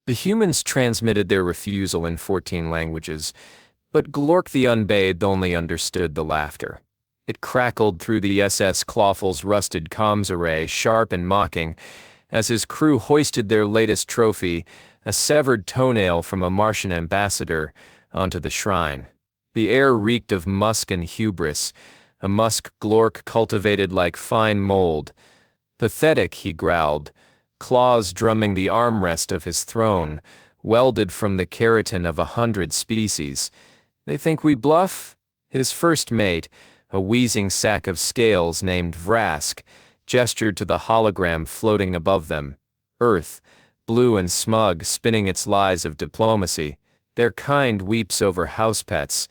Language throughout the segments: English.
The humans transmitted their refusal in 14 languages, but Glork the Unbathed only understood the laughter. It crackled through the SS Clawful's rusted comms array, sharp and mocking, as his crew hoisted their latest trophy, a severed toenail from a Martian ambassador, onto the shrine. The air reeked of musk and hubris, a musk Glork cultivated like fine mold. Pathetic, he growled, claws drumming the armrest of his throne, welded from the keratin of 100 species. They think we bluff? His first mate, a wheezing sack of scales named Vrask, gestured to the hologram floating above them. Earth, blue and smug, spinning its lies of diplomacy. Their kind weeps over house pets.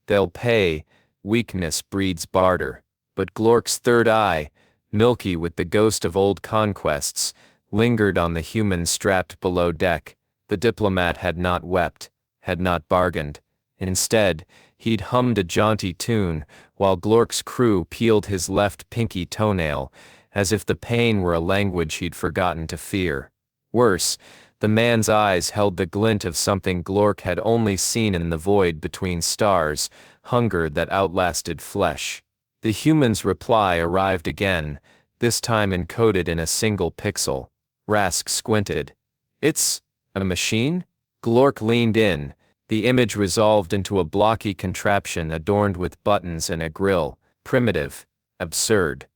They'll pay. Weakness breeds barter. But Glork's third eye, milky with the ghost of old conquests, lingered on the human strapped below deck. The diplomat had not wept, had not bargained. Instead, he'd hummed a jaunty tune, while Glork's crew peeled his left pinky toenail, as if the pain were a language he'd forgotten to fear. Worse, the man's eyes held the glint of something Glork had only seen in the void between stars, hunger that outlasted flesh. The human's reply arrived again, this time encoded in a single pixel. Rask squinted. "It's a machine?" Glork leaned in, the image resolved into a blocky contraption adorned with buttons and a grill, primitive, absurd.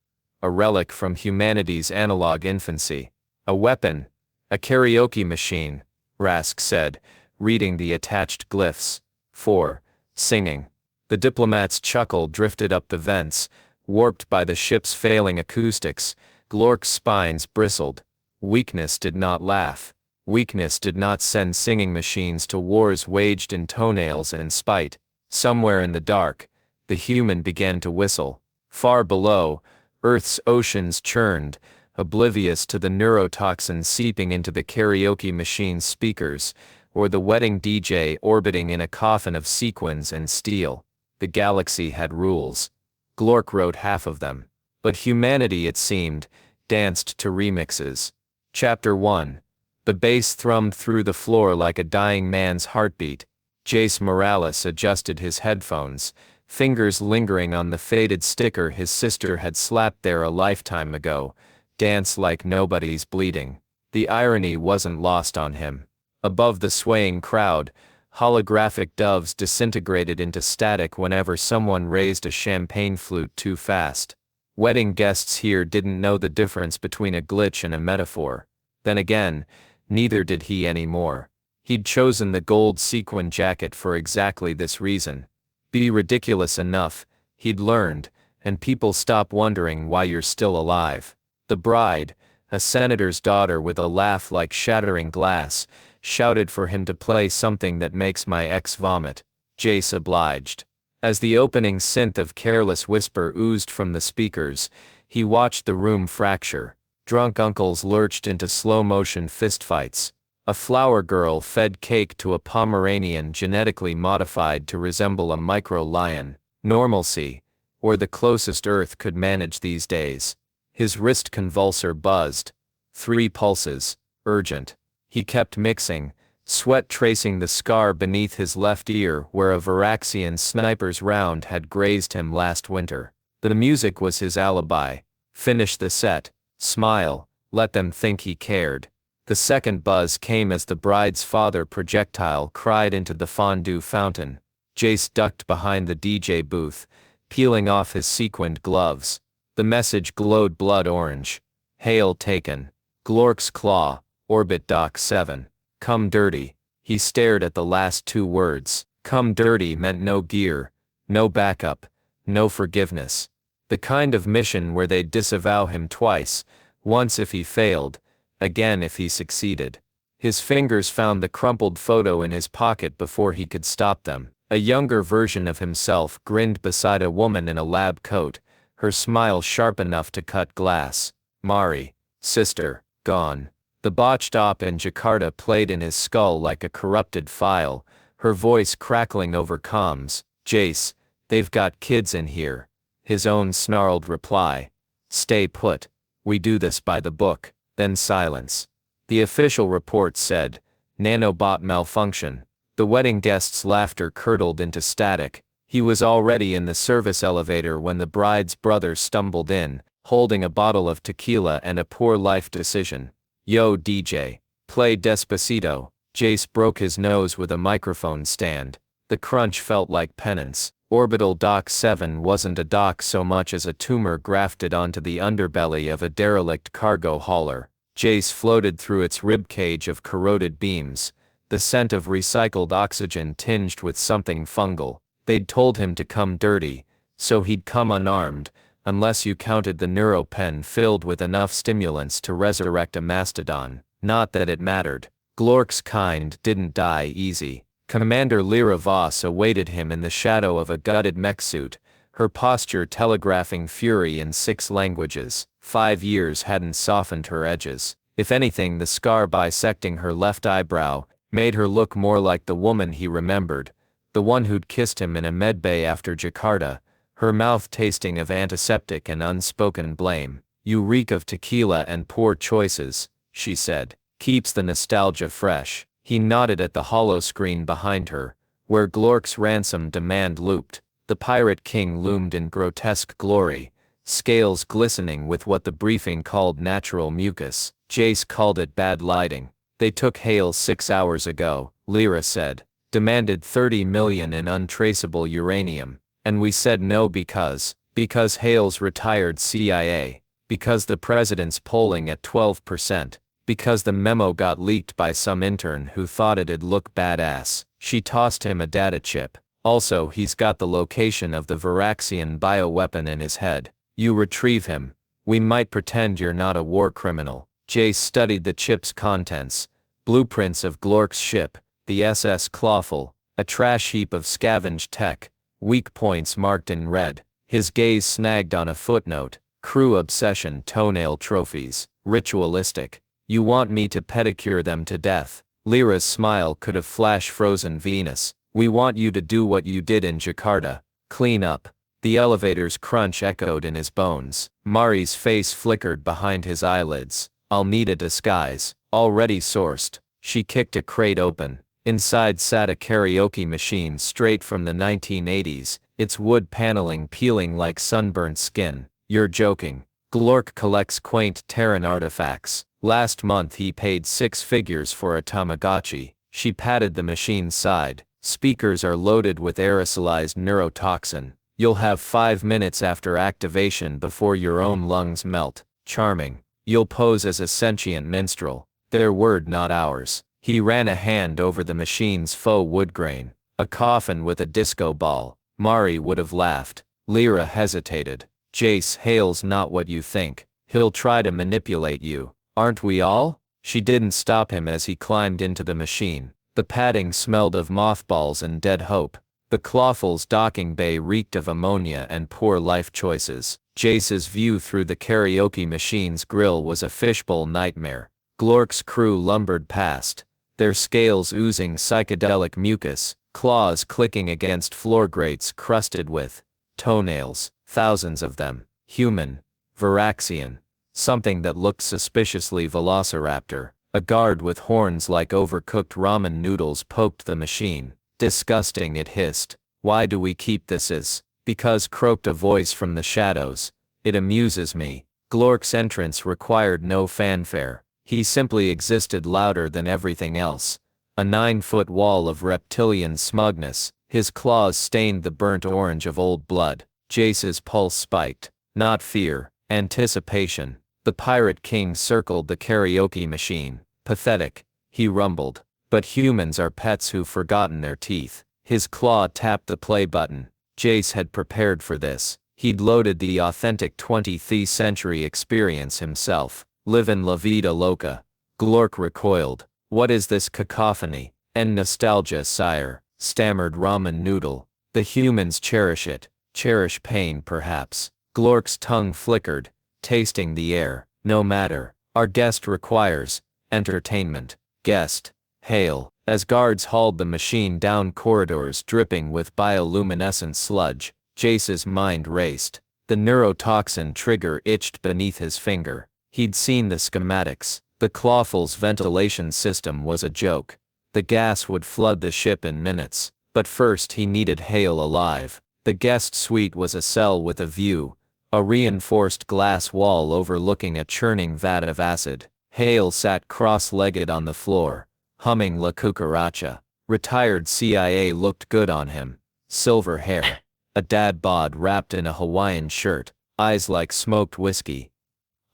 A relic from humanity's analog infancy. A weapon. A karaoke machine, Rask said, reading the attached glyphs. For singing. The diplomat's chuckle drifted up the vents, warped by the ship's failing acoustics. Glork's spines bristled. Weakness did not laugh. Weakness did not send singing machines to wars waged in toenails and spite. Somewhere in the dark, the human began to whistle. Far below, Earth's oceans churned, oblivious to the neurotoxin seeping into the karaoke machine's speakers, or the wedding DJ orbiting in a coffin of sequins and steel. The galaxy had rules. Glork wrote half of them. But humanity, it seemed, danced to remixes. Chapter 1. The bass thrummed through the floor like a dying man's heartbeat. Jace Morales adjusted his headphones, fingers lingering on the faded sticker his sister had slapped there a lifetime ago. Dance like nobody's bleeding. The irony wasn't lost on him. Above the swaying crowd, holographic doves disintegrated into static whenever someone raised a champagne flute too fast. Wedding guests here didn't know the difference between a glitch and a metaphor. Then again, neither did he anymore. He'd chosen the gold sequin jacket for exactly this reason. Be ridiculous enough, he'd learned, and people stop wondering why you're still alive. The bride, a senator's daughter with a laugh like shattering glass, shouted for him to play something that makes my ex vomit. Jace obliged. As the opening synth of Careless Whisper oozed from the speakers, he watched the room fracture. Drunk uncles lurched into slow-motion fistfights. A flower girl fed cake to a Pomeranian genetically modified to resemble a micro-lion. Normalcy, or the closest Earth could manage these days. His wrist convulsor buzzed. 3 pulses. Urgent. He kept mixing, sweat tracing the scar beneath his left ear where a Varaxian sniper's round had grazed him last winter. The music was his alibi. Finish the set. Smile. Let them think he cared. The second buzz came as the bride's father projectile cried into the fondue fountain. Jace ducked behind the DJ booth, peeling off his sequined gloves. The message glowed blood orange. Hail taken. Glork's Claw, Orbit Dock 7. Come dirty. He stared at the last 2 words. Come dirty meant no gear, no backup, no forgiveness. The kind of mission where they'd disavow him twice, once if he failed, again if he succeeded. His fingers found the crumpled photo in his pocket before he could stop them. A younger version of himself grinned beside a woman in a lab coat, her smile sharp enough to cut glass. Mari, sister, gone. The botched op in Jakarta played in his skull like a corrupted file, her voice crackling over comms. Jace, they've got kids in here. His own snarled reply. Stay put. We do this by the book. Then silence. The official report said, Nanobot malfunction. The wedding guest's laughter curdled into static. He was already in the service elevator when the bride's brother stumbled in, holding a bottle of tequila and a poor life decision. "Yo DJ, play Despacito." Jace broke his nose with a microphone stand. The crunch felt like penance. Orbital Dock 7 wasn't a dock so much as a tumor grafted onto the underbelly of a derelict cargo hauler. Jace floated through its ribcage of corroded beams, the scent of recycled oxygen tinged with something fungal. They'd told him to come dirty, so he'd come unarmed, unless you counted the neuropen filled with enough stimulants to resurrect a mastodon. Not that it mattered. Glork's kind didn't die easy. Commander Lyra Voss awaited him in the shadow of a gutted mech suit, her posture telegraphing fury in 6 languages. 5 years hadn't softened her edges. If anything, the scar bisecting her left eyebrow made her look more like the woman he remembered, the one who'd kissed him in a medbay after Jakarta, her mouth tasting of antiseptic and unspoken blame. "You reek of tequila and poor choices," she said. "Keeps the nostalgia fresh." He nodded at the hollow screen behind her, where Glork's ransom demand looped. The Pirate King loomed in grotesque glory, scales glistening with what the briefing called natural mucus. Jace called it bad lighting. "They took Hale 6 hours ago," Lyra said. "Demanded 30 million in untraceable uranium. And we said no because Hale's retired CIA, because the president's polling at 12%, because the memo got leaked by some intern who thought it'd look badass." She tossed him a data chip. "Also, he's got the location of the Varaxian bioweapon in his head. You retrieve him. We might pretend you're not a war criminal." Jace studied the chip's contents. Blueprints of Glork's ship, the SS Clawful, a trash heap of scavenged tech, weak points marked in red. His gaze snagged on a footnote. "Crew obsession Toenail trophies. Ritualistic. You want me to pedicure them to death." Lyra's smile could have flash-frozen Venus. "We want you to do what you did in Jakarta. Clean up." The elevator's crunch echoed in his bones. Mari's face flickered behind his eyelids. "I'll need a disguise. Already sourced." She kicked a crate open. Inside sat a karaoke machine straight from the 1980s, its wood paneling peeling like sunburnt skin. "You're joking." Glork collects quaint Terran artifacts. Last month he paid 6 figures for a Tamagotchi. She patted the machine's side. "Speakers are loaded with aerosolized neurotoxin. You'll have 5 minutes after activation before your own lungs melt." "Charming. You'll pose as a sentient minstrel." "Their word, not ours." He ran a hand over the machine's faux wood grain. "A coffin with a disco ball." Mari would have laughed. Lyra hesitated. "Jace, Hale's not what you think. He'll try to manipulate you. Aren't we all?" She didn't stop him as he climbed into the machine. The padding smelled of mothballs and dead hope. The Clawful's docking bay reeked of ammonia and poor life choices. Jace's view through the karaoke machine's grill was a fishbowl nightmare. Glork's crew lumbered past, their scales oozing psychedelic mucus, claws clicking against floor grates crusted with toenails, thousands of them, human, Varaxian, something that looked suspiciously velociraptor. A guard with horns like overcooked ramen noodles poked the machine. "Disgusting," it hissed. "Why do we keep this as?" "Because," croaked a voice from the shadows. "It amuses me." Glork's entrance required no fanfare. He simply existed louder than everything else. A 9-foot wall of reptilian smugness. His claws stained the burnt orange of old blood. Jace's pulse spiked. Not fear, anticipation. The Pirate King circled the karaoke machine. "Pathetic," he rumbled. "But humans are pets who've forgotten their teeth." His claw tapped the play button. Jace had prepared for this. He'd loaded the authentic 20th century experience himself. Livin' la vida loca. Glork recoiled. "What is this cacophony?" "And nostalgia, sire," stammered Ramen Noodle. "The humans cherish it. Cherish pain, perhaps." Glork's tongue flickered, tasting the air. "No matter. Our guest requires entertainment." "Guest. Hale." As guards hauled the machine down corridors dripping with bioluminescent sludge, Jace's mind raced. The neurotoxin trigger itched beneath his finger. He'd seen the schematics. The Clawful's ventilation system was a joke. The gas would flood the ship in minutes, but first he needed Hale alive. The guest suite was a cell with a view, a reinforced glass wall overlooking a churning vat of acid. Hale sat cross-legged on the floor, humming La Cucaracha. Retired CIA looked good on him. Silver hair, a dad bod wrapped in a Hawaiian shirt, eyes like smoked whiskey.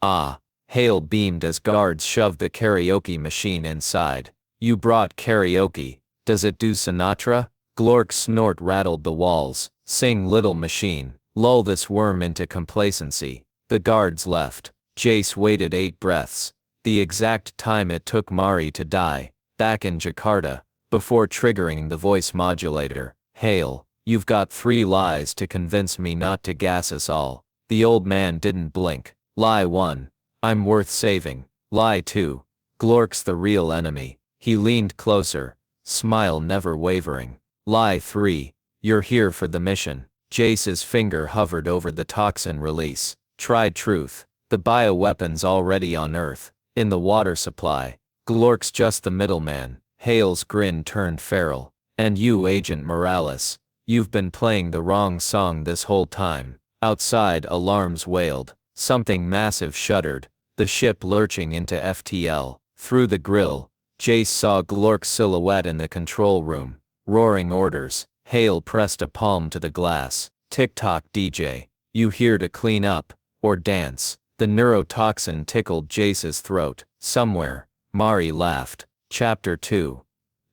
Ah, Hale beamed as guards shoved the karaoke machine inside. You brought karaoke. Does it do Sinatra? Glork's snort rattled the walls. Sing, little machine. Lull this worm into complacency. The guards left. Jace waited 8 breaths, the exact time it took Mari to die, back in Jakarta, before triggering the voice modulator. Hale, you've got 3 lies to convince me not to gas us all. The old man didn't blink. Lie 1. I'm worth saving. Lie 2. Glork's the real enemy. He leaned closer, smile never wavering. Lie 3. You're here for the mission. Jace's finger hovered over the toxin release. Try truth. The bioweapon's already on Earth, in the water supply. Glork's just the middleman. Hale's grin turned feral. And you, Agent Morales, you've been playing the wrong song this whole time. Outside, alarms wailed. Something massive shuddered, the ship lurching into FTL. Through the grill, Jace saw Glork's silhouette in the control room, roaring orders. Hale pressed a palm to the glass. Tick-tock, DJ. You here to clean up, or dance? The neurotoxin tickled Jace's throat. Somewhere, Mari laughed. Chapter 2.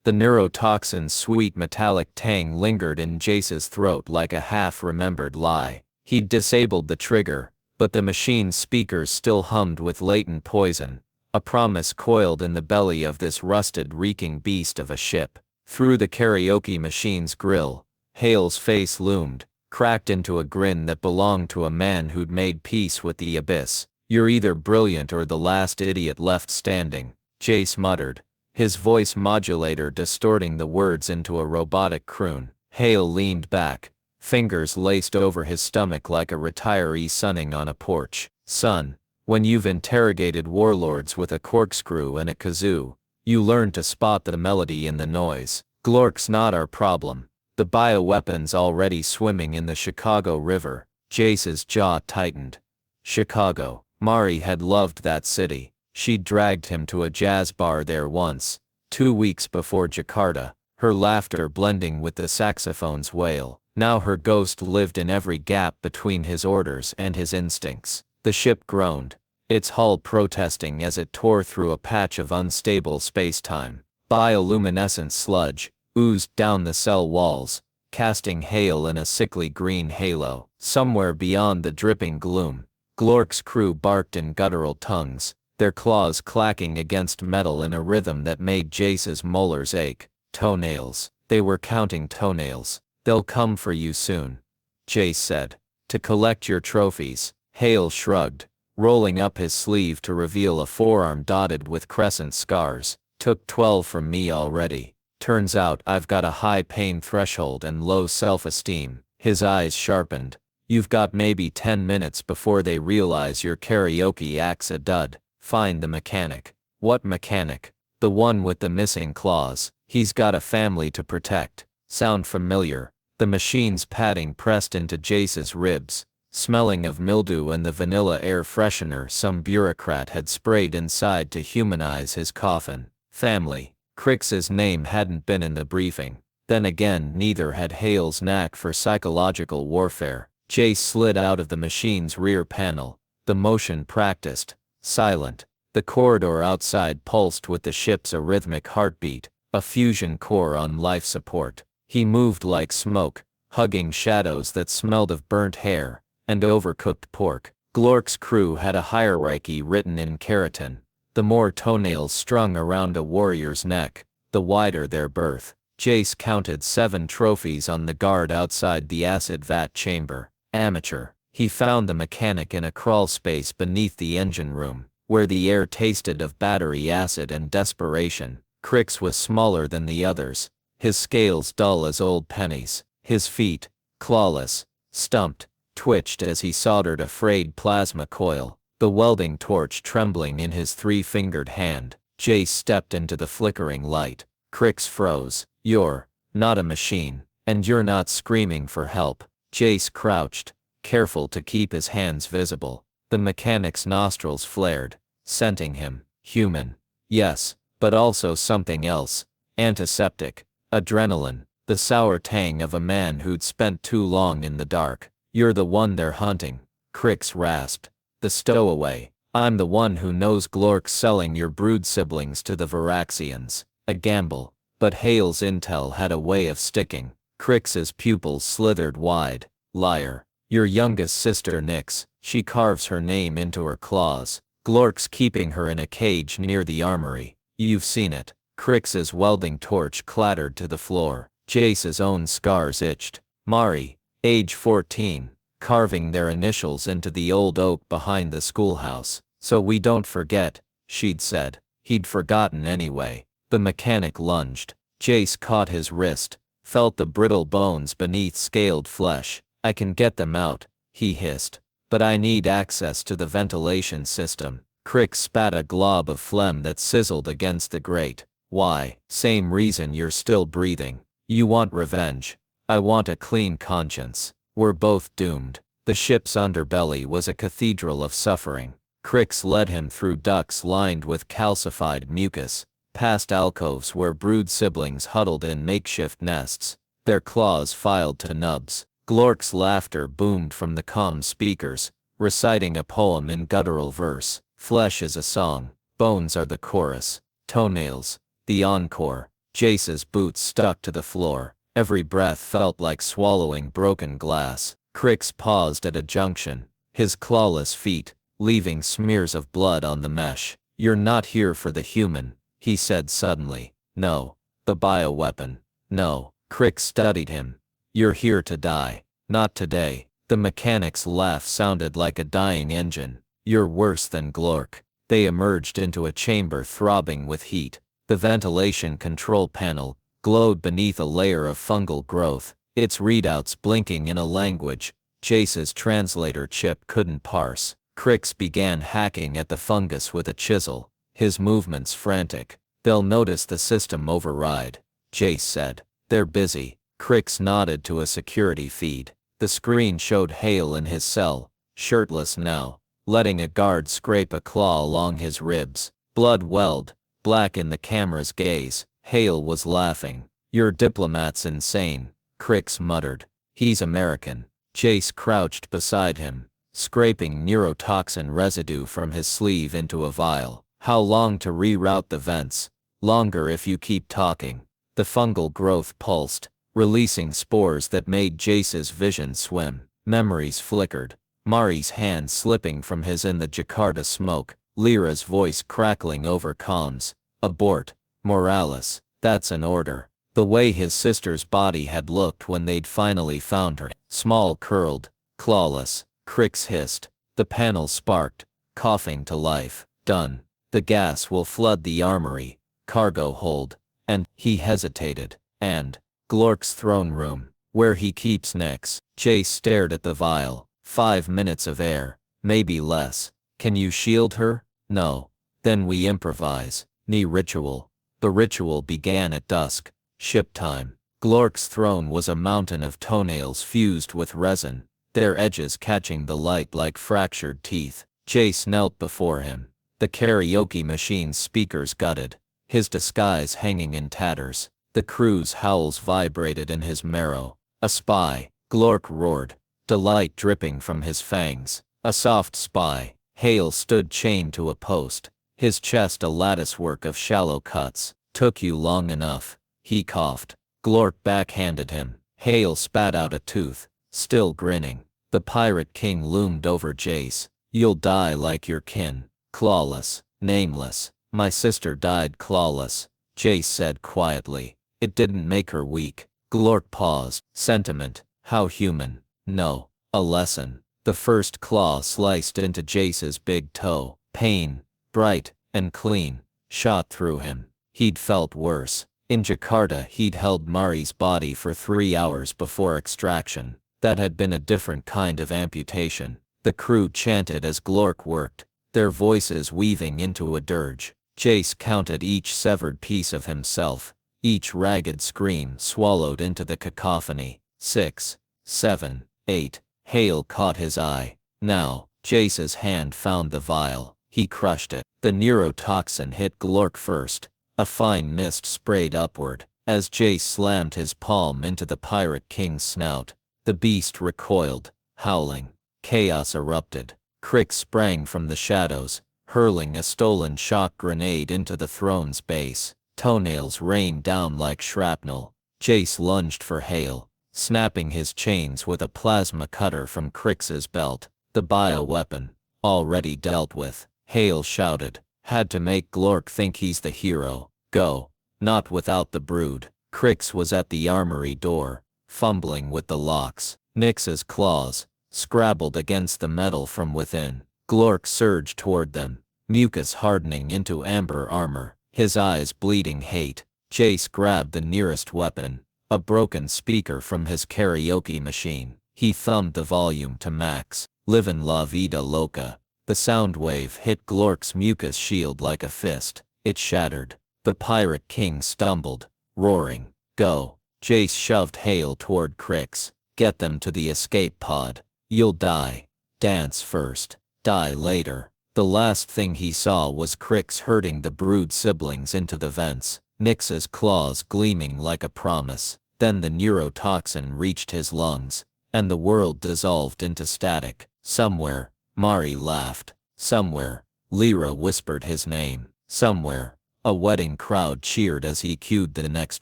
The neurotoxin's sweet metallic tang lingered in Jace's throat like a half-remembered lie. He'd disabled the trigger, but the machine's speakers still hummed with latent poison, a promise coiled in the belly of this rusted, reeking beast of a ship. Through the karaoke machine's grill, Hale's face loomed, cracked into a grin that belonged to a man who'd made peace with the abyss. You're either brilliant or the last idiot left standing, Jace muttered, his voice modulator distorting the words into a robotic croon. Hale leaned back, fingers laced over his stomach like a retiree sunning on a porch. Son, when you've interrogated warlords with a corkscrew and a kazoo, you learn to spot the melody in the noise. Glork's not our problem. The bioweapon's already swimming in the Chicago River. Jace's jaw tightened. Chicago. Mari had loved that city. She'd dragged him to a jazz bar there once, 2 weeks before Jakarta, her laughter blending with the saxophone's wail. Now her ghost lived in every gap between his orders and his instincts. The ship groaned, its hull protesting as it tore through a patch of unstable space-time. Bioluminescent sludge oozed down the cell walls, casting Hale in a sickly green halo. Somewhere beyond the dripping gloom, Glork's crew barked in guttural tongues, their claws clacking against metal in a rhythm that made Jace's molars ache. Toenails. They were counting toenails. They'll come for you soon, Jace said. To collect your trophies. Hale shrugged, rolling up his sleeve to reveal a forearm dotted with crescent scars. Took 12 from me already. Turns out I've got a high pain threshold and low self-esteem. His eyes sharpened. You've got maybe 10 minutes before they realize your karaoke act's a dud. Find the mechanic. What mechanic? The one with the missing claws. He's got a family to protect. Sound familiar? The machine's padding pressed into Jace's ribs, smelling of mildew and the vanilla air freshener some bureaucrat had sprayed inside to humanize his coffin. Family. Crix's name hadn't been in the briefing. Then again, neither had Hale's knack for psychological warfare. Jace slid out of the machine's rear panel, the motion practiced, silent. The corridor outside pulsed with the ship's a rhythmic heartbeat, a fusion core on life support. He moved like smoke, hugging shadows that smelled of burnt hair and overcooked pork. Glork's crew had a hierarchy written in keratin. The more toenails strung around a warrior's neck, the wider their berth. Jace counted 7 trophies on the guard outside the acid vat chamber. Amateur. He found the mechanic in a crawl space beneath the engine room, where the air tasted of battery acid and desperation. Crix was smaller than the others, his scales dull as old pennies. His feet, clawless, stumped, twitched as he soldered a frayed plasma coil, the welding torch trembling in his 3-fingered hand. Jace stepped into the flickering light. Crix froze. You're not a machine, and you're not screaming for help. Jace crouched, careful to keep his hands visible. The mechanic's nostrils flared, scenting him. Human. Yes, but also something else. Antiseptic. Adrenaline. The sour tang of a man who'd spent too long in the dark. You're the one they're hunting. Crix rasped. The stowaway. I'm the one who knows Glork's selling your brood siblings to the Varaxians. A gamble. But Hale's intel had a way of sticking. Crix's pupils slithered wide. Liar. Your youngest sister Nyx. She carves her name into her claws. Glork's keeping her in a cage near the armory. You've seen it. Crix's welding torch clattered to the floor. Jace's own scars itched. Mari, age 14, carving their initials into the old oak behind the schoolhouse. So we don't forget, she'd said. He'd forgotten anyway. The mechanic lunged. Jace caught his wrist, felt the brittle bones beneath scaled flesh. I can get them out, he hissed. But I need access to the ventilation system. Crix spat a glob of phlegm that sizzled against the grate. Why? Same reason you're still breathing. You want revenge. I want a clean conscience. We're both doomed. The ship's underbelly was a cathedral of suffering. Crix led him through ducts lined with calcified mucus, past alcoves where brood siblings huddled in makeshift nests, their claws filed to nubs. Glork's laughter boomed from the comm speakers, reciting a poem in guttural verse. Flesh is a song, bones are the chorus, toenails, the encore. Jace's boots stuck to the floor. Every breath felt like swallowing broken glass. Crix paused at a junction, his clawless feet, leaving smears of blood on the mesh. You're not here for the human, he said suddenly. No. The bioweapon. No. Crix studied him. You're here to die. Not today. The mechanic's laugh sounded like a dying engine. You're worse than Glork. They emerged into a chamber throbbing with heat. The ventilation control panel glowed beneath a layer of fungal growth, its readouts blinking in a language Jace's translator chip couldn't parse. Crix began hacking at the fungus with a chisel, his movements frantic. They'll notice the system override, Jace said. They're busy. Crix nodded to a security feed. The screen showed Hale in his cell, shirtless now, letting a guard scrape a claw along his ribs. Blood welled, black in the camera's gaze. Hale was laughing. Your diplomat's insane, Crix muttered. He's American. Jace crouched beside him, scraping neurotoxin residue from his sleeve into a vial. How long to reroute the vents? Longer if you keep talking. The fungal growth pulsed, releasing spores that made Jace's vision swim. Memories flickered. Mari's hand slipping from his in the Jakarta smoke. Lyra's voice crackling over comms. Abort. Morales. That's an order. The way his sister's body had looked when they'd finally found her. Small curled, clawless. Crix hissed. The panel sparked, coughing to life. Done. The gas will flood the armory, cargo hold, and, he hesitated, and, Glork's throne room, where he keeps Nyx. Jace stared at the vial. 5 minutes of air, maybe less. Can you shield her? No. Then we improvise. Knee ritual. The ritual began at dusk. Ship time. Glork's throne was a mountain of toenails fused with resin, their edges catching the light like fractured teeth. Jace knelt before him. The karaoke machine's speakers gutted, his disguise hanging in tatters. The crew's howls vibrated in his marrow. A spy, Glork roared, delight dripping from his fangs. A soft spy. Hale stood chained to a post, his chest a latticework of shallow cuts. Took you long enough, he coughed. Glork backhanded him. Hale spat out a tooth, still grinning. The Pirate King loomed over Jace. You'll die like your kin. Clawless, nameless. My sister died clawless, Jace said quietly. It didn't make her weak. Glork paused. Sentiment. How human. No. A lesson. The first claw sliced into Jace's big toe. Pain, bright and clean, shot through him. He'd felt worse. In Jakarta he'd held Mari's body for 3 hours before extraction. That had been a different kind of amputation. The crew chanted as Glork worked, their voices weaving into a dirge. Jace counted each severed piece of himself, each ragged scream swallowed into the cacophony. 6, 7, 8. Hale caught his eye. Now, Jace's hand found the vial. He crushed it. The neurotoxin hit Glork first. A fine mist sprayed upward. As Jace slammed his palm into the Pirate King's snout, the beast recoiled, howling. Chaos erupted. Crick sprang from the shadows, hurling a stolen shock grenade into the throne's base. Toenails rained down like shrapnel. Jace lunged for Hale, snapping his chains with a plasma cutter from Crick's belt. The bioweapon, already dealt with, Hale shouted. Had to make Glork think he's the hero. Go. Not without the brood. Crix was at the armory door, fumbling with the locks. Nyx's claws scrabbled against the metal from within. Glork surged toward them, mucus hardening into amber armor, his eyes bleeding hate. Jace grabbed the nearest weapon, a broken speaker from his karaoke machine. He thumbed the volume to max. Livin' La Vida Loca. The sound wave hit Glork's mucus shield like a fist. It shattered. The Pirate King stumbled, roaring. Go. Jace shoved Hale toward Crix. Get them to the escape pod. You'll die. Dance first. Die later. The last thing he saw was Crix herding the brood siblings into the vents, Nyx's claws gleaming like a promise. Then the neurotoxin reached his lungs, and the world dissolved into static. Somewhere, Mari laughed. Somewhere, Lyra whispered his name. Somewhere, a wedding crowd cheered as he cued the next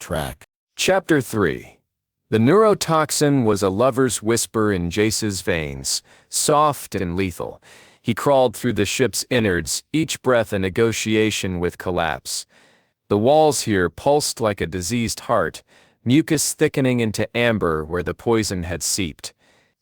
track. Chapter 3. The neurotoxin was a lover's whisper in Jace's veins, soft and lethal. He crawled through the ship's innards, each breath a negotiation with collapse. The walls here pulsed like a diseased heart, mucus thickening into amber where the poison had seeped.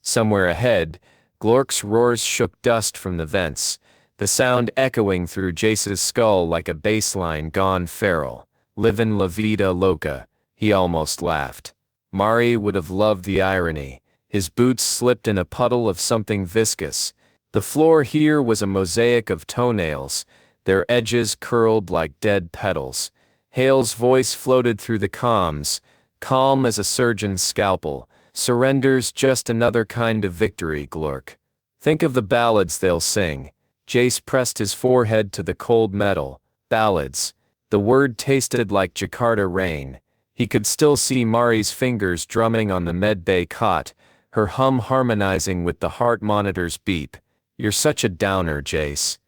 Somewhere ahead, Glork's roars shook dust from the vents, the sound echoing through Jace's skull like a bass line gone feral. Livin' La Vida Loca, he almost laughed. Mari would have loved the irony. His boots slipped in a puddle of something viscous. The floor here was a mosaic of toenails, their edges curled like dead petals. Hale's voice floated through the comms, calm as a surgeon's scalpel. Surrender's just another kind of victory, Glork. Think of the ballads they'll sing. Jace pressed his forehead to the cold metal. Ballads. The word tasted like Jakarta rain. He could still see Mari's fingers drumming on the medbay cot, her hum harmonizing with the heart monitor's beep. You're such a downer, Jace.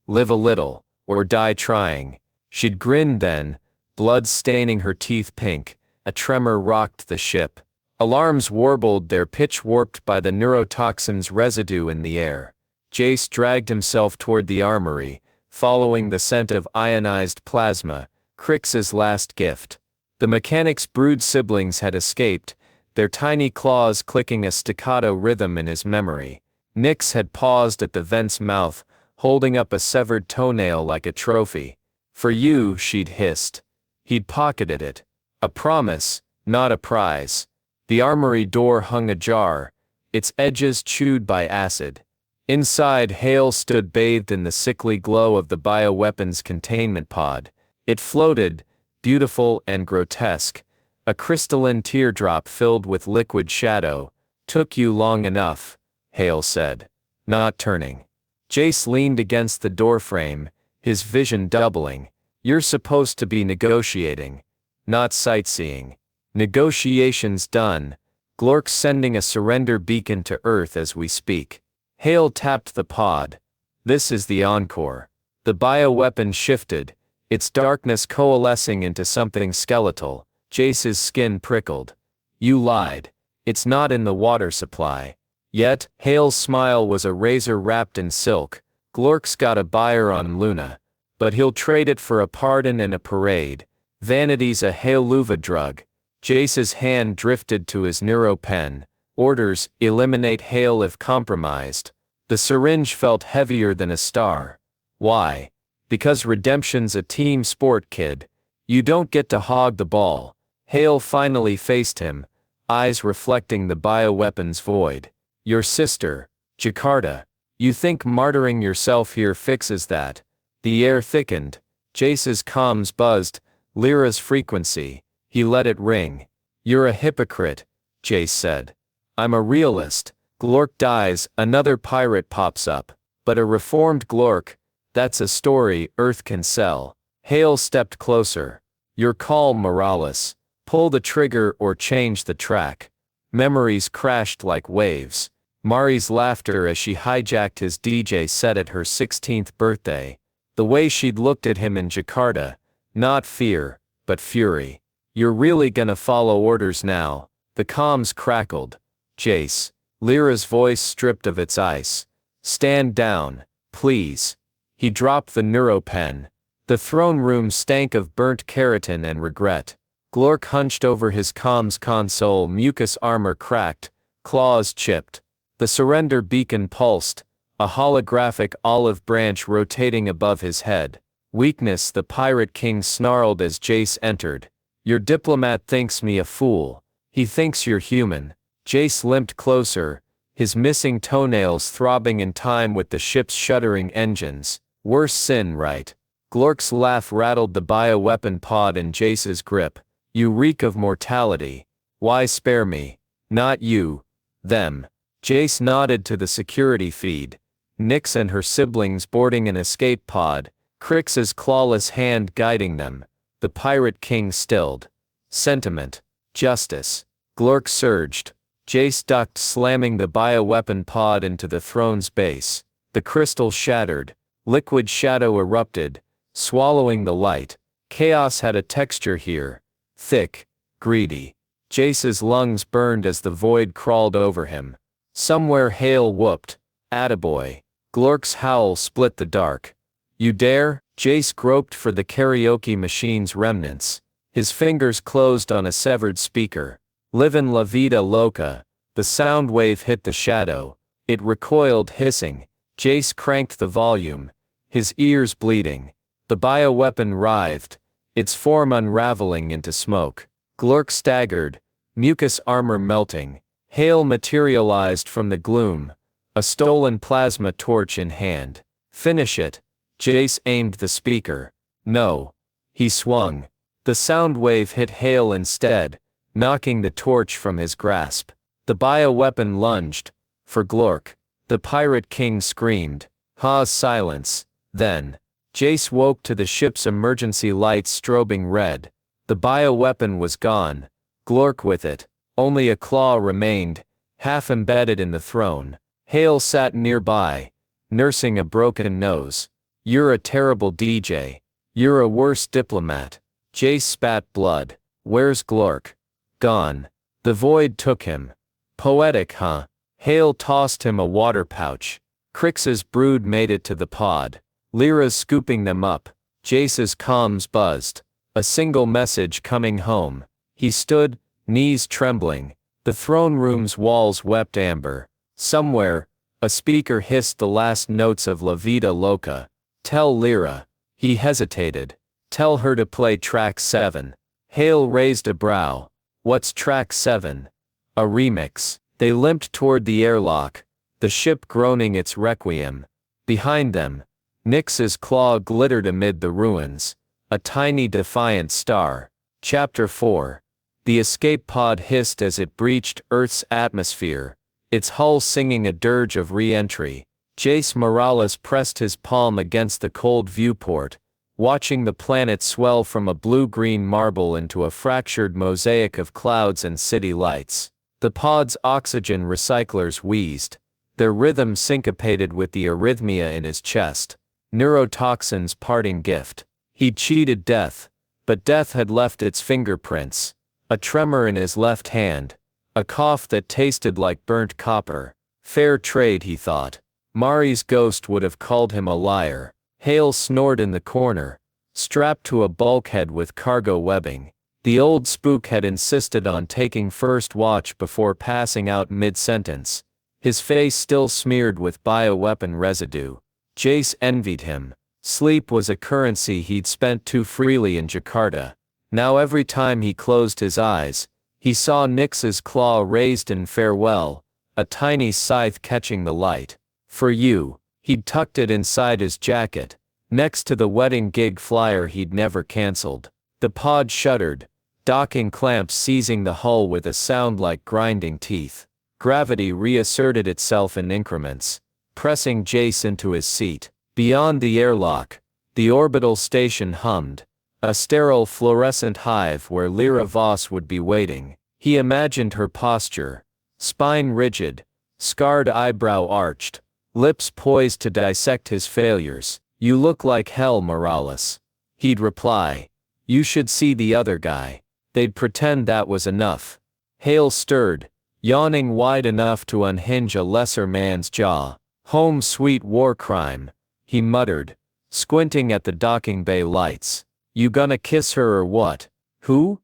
Live a little, or die trying. She'd grinned then, blood staining her teeth pink. A tremor rocked the ship. Alarms warbled, their pitch warped by the neurotoxin's residue in the air. Jace dragged himself toward the armory, following the scent of ionized plasma, Crix's last gift. The mechanic's brood siblings had escaped, their tiny claws clicking a staccato rhythm in his memory. Nyx had paused at the vent's mouth, holding up a severed toenail like a trophy. For you, she'd hissed. He'd pocketed it. A promise, not a prize. The armory door hung ajar, its edges chewed by acid. Inside, Hale stood bathed in the sickly glow of the bioweapon's containment pod. It floated, beautiful and grotesque, a crystalline teardrop filled with liquid shadow. Took you long enough, Hale said, not turning. Jace leaned against the doorframe, his vision doubling. You're supposed to be negotiating, not sightseeing. Negotiations done. Glork's sending a surrender beacon to Earth as we speak. Hale tapped the pod. This is the encore. The bioweapon shifted, its darkness coalescing into something skeletal. Jace's skin prickled. You lied. It's not in the water supply. Yet, Hale's smile was a razor wrapped in silk. Glork's got a buyer on Luna. But he'll trade it for a pardon and a parade. Vanity's a Hale-Luva drug. Jace's hand drifted to his neuropen. Orders, eliminate Hale if compromised. The syringe felt heavier than a star. Why? Because redemption's a team sport, kid. You don't get to hog the ball. Hale finally faced him, eyes reflecting the bioweapon's void. Your sister, Jakarta. You think martyring yourself here fixes that? The air thickened. Jace's comms buzzed. Lyra's frequency. He let it ring. You're a hypocrite, Jace said. I'm a realist. Glork dies, another pirate pops up. But a reformed Glork, that's a story Earth can sell. Hale stepped closer. Your call, Morales. Pull the trigger or change the track. Memories crashed like waves. Mari's laughter as she hijacked his DJ set at her 16th birthday. The way she'd looked at him in Jakarta. Not fear, but fury. You're really gonna follow orders now. The comms crackled. Jace. Lyra's voice stripped of its ice. Stand down, please. He dropped the neuropen. The throne room stank of burnt keratin and regret. Glork hunched over his comms console, mucus armor cracked, claws chipped. The surrender beacon pulsed, a holographic olive branch rotating above his head. Weakness, the Pirate King snarled as Jace entered. Your diplomat thinks me a fool. He thinks you're human. Jace limped closer, his missing toenails throbbing in time with the ship's shuddering engines. Worse sin, right? Glork's laugh rattled the bioweapon pod in Jace's grip. You reek of mortality. Why spare me? Not you. Them. Jace nodded to the security feed. Nyx and her siblings boarding an escape pod, Crix's clawless hand guiding them. The Pirate King stilled. Sentiment. Justice. Glork surged. Jace ducked, slamming the bioweapon pod into the throne's base. The crystal shattered. Liquid shadow erupted, swallowing the light. Chaos had a texture here. Thick. Greedy. Jace's lungs burned as the void crawled over him. Somewhere Hale whooped. Attaboy. Glork's howl split the dark. You dare? Jace groped for the karaoke machine's remnants. His fingers closed on a severed speaker. Livin' la vida loca. The sound wave hit the shadow. It recoiled, hissing. Jace cranked the volume, his ears bleeding. The bioweapon writhed, its form unraveling into smoke. Glork staggered, mucus armor melting. Hale materialized from the gloom, a stolen plasma torch in hand. Finish it. Jace aimed the speaker. No. He swung. The sound wave hit Hale instead, knocking the torch from his grasp. The bioweapon lunged. For Glork. The Pirate King screamed. Ha's silence. Then. Jace woke to the ship's emergency lights strobing red. The bioweapon was gone. Glork with it. Only a claw remained, half embedded in the throne. Hale sat nearby, nursing a broken nose. You're a terrible DJ. You're a worse diplomat. Jace spat blood. Where's Glork? Gone. The void took him. Poetic, huh? Hale tossed him a water pouch. Crix's brood made it to the pod. Lyra's scooping them up. Jace's comms buzzed. A single message coming home. He stood, knees trembling. The throne room's walls wept amber. Somewhere, a speaker hissed the last notes of La Vida Loca. Tell Lyra. He hesitated. Tell her to play track 7. Hale raised a brow. What's track 7? A remix. They limped toward the airlock, the ship groaning its requiem. Behind them, Nyx's claw glittered amid the ruins, a tiny defiant star. Chapter 4. The escape pod hissed as it breached Earth's atmosphere, its hull singing a dirge of re-entry. Jace Morales pressed his palm against the cold viewport, watching the planet swell from a blue-green marble into a fractured mosaic of clouds and city lights. The pod's oxygen recyclers wheezed, their rhythm syncopated with the arrhythmia in his chest. Neurotoxin's parting gift. He'd cheated death, but death had left its fingerprints. A tremor in his left hand, a cough that tasted like burnt copper. Fair trade, he thought. Mari's ghost would have called him a liar. Hale snored in the corner, strapped to a bulkhead with cargo webbing. The old spook had insisted on taking first watch before passing out mid-sentence, his face still smeared with bioweapon residue. Jace envied him. Sleep was a currency he'd spent too freely in Jakarta. Now every time he closed his eyes, he saw Nyx's claw raised in farewell, a tiny scythe catching the light. For you. He'd tucked it inside his jacket, next to the wedding gig flyer he'd never cancelled. The pod shuddered, docking clamps seizing the hull with a sound like grinding teeth. Gravity reasserted itself in increments, pressing Jace into his seat. Beyond the airlock, the orbital station hummed, a sterile fluorescent hive where Lyra Voss would be waiting. He imagined her posture, spine rigid, scarred eyebrow arched, lips poised to dissect his failures. "You look like hell, Morales," he'd reply. "You should see the other guy." They'd pretend that was enough. Hale stirred, yawning wide enough to unhinge a lesser man's jaw. "Home sweet war crime," he muttered, squinting at the docking bay lights. "You gonna kiss her or what?" "Who?"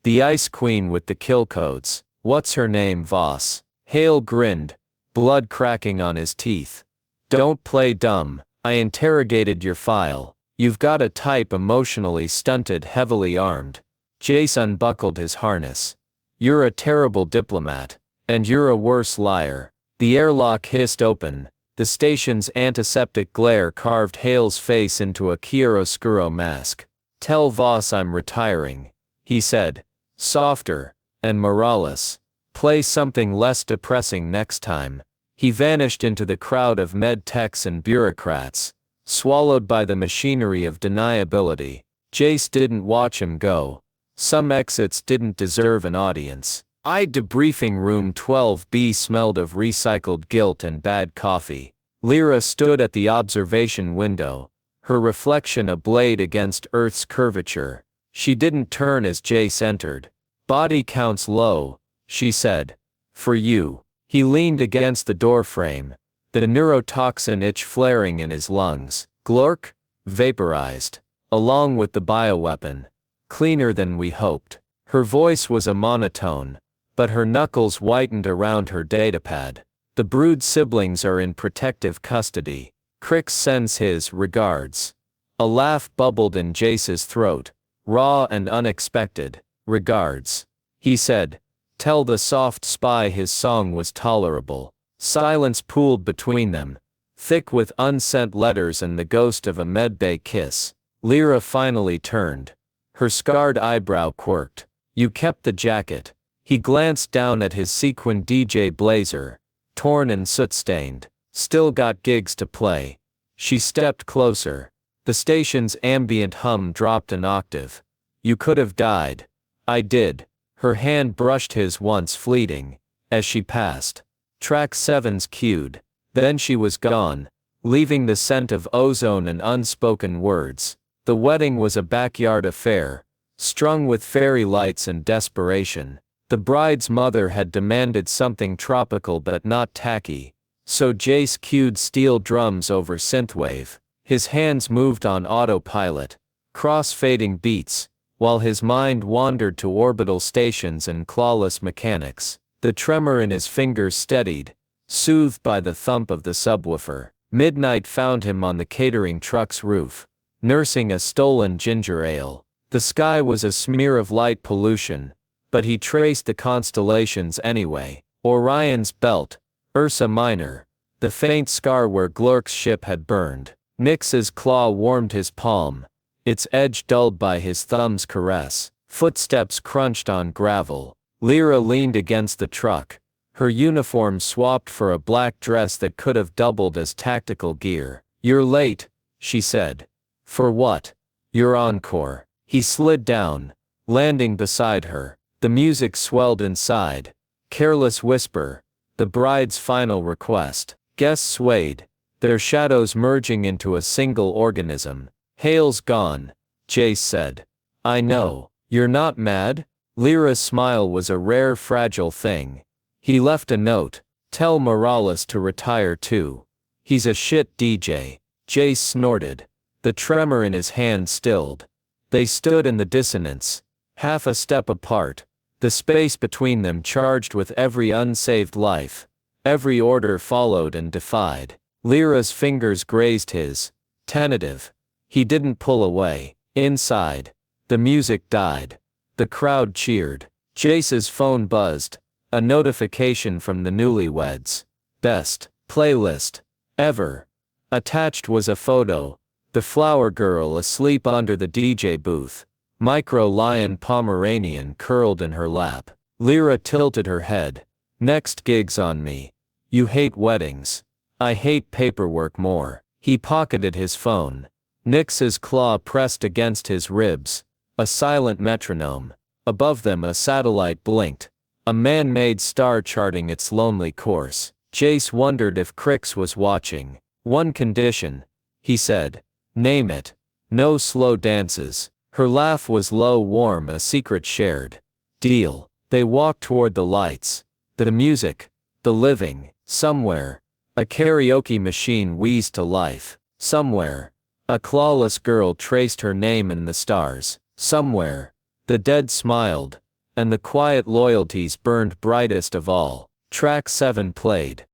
"The Ice Queen with the kill codes. What's her name, Voss?" Hale grinned, blood cracking on his teeth. "Don't play dumb. I interrogated your file. You've got a type emotionally stunted, heavily armed." Jace unbuckled his harness. "You're a terrible diplomat. And you're a worse liar." The airlock hissed open. The station's antiseptic glare carved Hale's face into a chiaroscuro mask. "Tell Voss I'm retiring," he said, softer, "and Morales, play something less depressing next time." He vanished into the crowd of med techs and bureaucrats, swallowed by the machinery of deniability. Jace didn't watch him go. Some exits didn't deserve an audience. Debriefing room 12B smelled of recycled guilt and bad coffee. Lyra stood at the observation window, her reflection ablaze against Earth's curvature. She didn't turn as Jace entered. "Body counts low," she said. "For you." He leaned against the doorframe, the neurotoxin itch flaring in his lungs. "Glork? Vaporized. Along with the bioweapon. Cleaner than we hoped." Her voice was a monotone, but her knuckles whitened around her datapad. "The brood siblings are in protective custody. Crix sends his regards." A laugh bubbled in Jace's throat, raw and unexpected. "Regards," he said. "Tell the soft spy his song was tolerable." Silence pooled between them, thick with unsent letters and the ghost of a medbay kiss. Lyra finally turned. Her scarred eyebrow quirked. "You kept the jacket." He glanced down at his sequin DJ blazer, torn and soot-stained. "Still got gigs to play." She stepped closer. The station's ambient hum dropped an octave. "You could have died." "I did." Her hand brushed his once fleeting. As she passed, track 7's cued. Then she was gone, leaving the scent of ozone and unspoken words. The wedding was a backyard affair, strung with fairy lights and desperation. The bride's mother had demanded something tropical but not tacky, so Jace cued steel drums over synthwave. His hands moved on autopilot, cross-fading beats, while his mind wandered to orbital stations and clawless mechanics. The tremor in his fingers steadied, soothed by the thump of the subwoofer. Midnight found him on the catering truck's roof, nursing a stolen ginger ale. The sky was a smear of light pollution, but he traced the constellations anyway. Orion's belt, Ursa Minor, the faint scar where Glork's ship had burned. Nyx's claw warmed his palm, its edge dulled by his thumb's caress. Footsteps crunched on gravel. Lyra leaned against the truck, her uniform swapped for a black dress that could have doubled as tactical gear. "You're late," she said. "For what?" "Your encore." He slid down, landing beside her. The music swelled inside. Careless whisper, the bride's final request. Guests swayed, their shadows merging into a single organism. "Hale's gone," Jace said. "I know. You're not mad?" Lyra's smile was a rare fragile thing. "He left a note. Tell Morales to retire too. He's a shit DJ." Jace snorted. The tremor in his hand stilled. They stood in the dissonance, half a step apart, the space between them charged with every unsaved life. Every order followed and defied. Lyra's fingers grazed his, tentative. He didn't pull away. Inside, the music died. The crowd cheered. Jace's phone buzzed, a notification from the newlyweds. "Best playlist ever." Attached was a photo, the flower girl asleep under the DJ booth. Micro-lion Pomeranian curled in her lap. Lyra tilted her head. Next gig's on me. You hate weddings. I hate paperwork more. He pocketed his phone. Nix's claw pressed against his ribs. A silent metronome. Above them a satellite blinked. A man-made star charting its lonely course. Jace wondered if Crix was watching. One condition, he said. Name it. No slow dances. Her laugh was low, warm, a secret shared. Deal. They walked toward the lights. The music. The living. Somewhere. A karaoke machine wheezed to life. Somewhere. A clawless girl traced her name in the stars. Somewhere. The dead smiled. And the quiet loyalties burned brightest of all. Track 7 played.